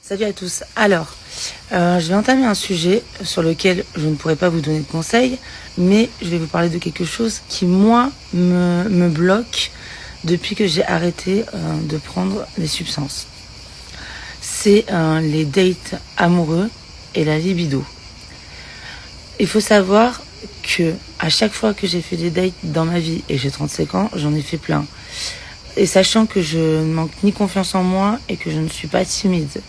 Salut à tous. Alors, je vais entamer un sujet sur lequel je ne pourrai pas vous donner de conseils, mais je vais vous parler de quelque chose qui, moi, me bloque depuis que j'ai arrêté de prendre des substances. C'est les dates amoureux et la libido. Il faut savoir que à chaque fois que j'ai fait des dates dans ma vie, et j'ai 35 ans, j'en ai fait plein. Et sachant que je ne manque ni confiance en moi et que je ne suis pas timide,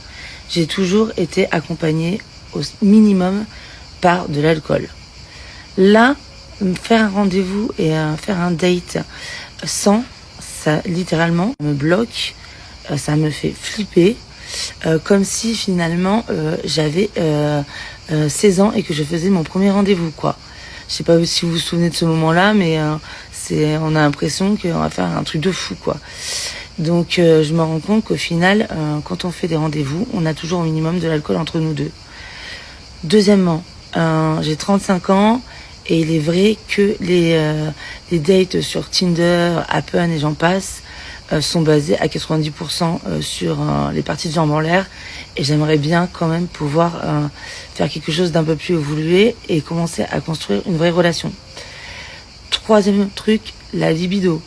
j'ai toujours été accompagnée au minimum par de l'alcool. Là, faire un rendez-vous et faire un date sans, ça littéralement me bloque, ça me fait flipper, comme si finalement j'avais 16 ans et que je faisais mon premier rendez-vous, quoi. Je sais pas si vous vous souvenez de ce moment-là, mais on a l'impression qu'on va faire un truc de fou, quoi. Donc je me rends compte qu'au final, quand on fait des rendez-vous, on a toujours au minimum de l'alcool entre nous deux. Deuxièmement, j'ai 35 ans et il est vrai que les dates sur Tinder, Happn et j'en passe sont basées à 90% sur les parties de jambes en l'air. Et j'aimerais bien quand même pouvoir faire quelque chose d'un peu plus évolué et commencer à construire une vraie relation. Troisième truc, la libido.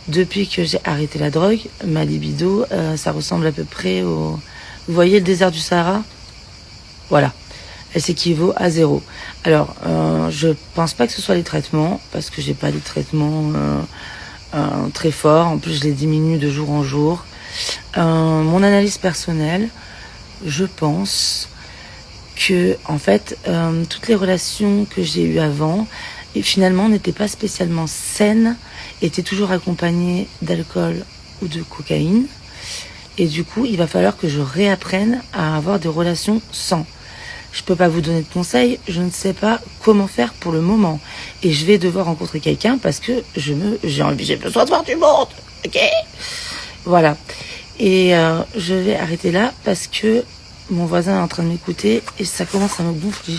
Depuis que j'ai arrêté la drogue, ma libido, ça ressemble à peu près au... Vous voyez le désert du Sahara ? Voilà. Elle s'équivaut à 0. Alors, je pense pas que ce soit les traitements, parce que j'ai pas des traitements très forts. En plus, je les diminue de jour en jour. Mon analyse personnelle, je pense que, en fait, toutes les relations que j'ai eues avant, et finalement, n'étaient pas spécialement saines, étaient toujours accompagnées d'alcool ou de cocaïne. Et du coup, il va falloir que je réapprenne à avoir des relations sans. Je peux pas vous donner de conseils, je ne sais pas comment faire pour le moment. Et je vais devoir rencontrer quelqu'un parce que j'ai besoin de voir du monde, ok ? Voilà. Et je vais arrêter là parce que mon voisin est en train de m'écouter et ça commence à me gonfler.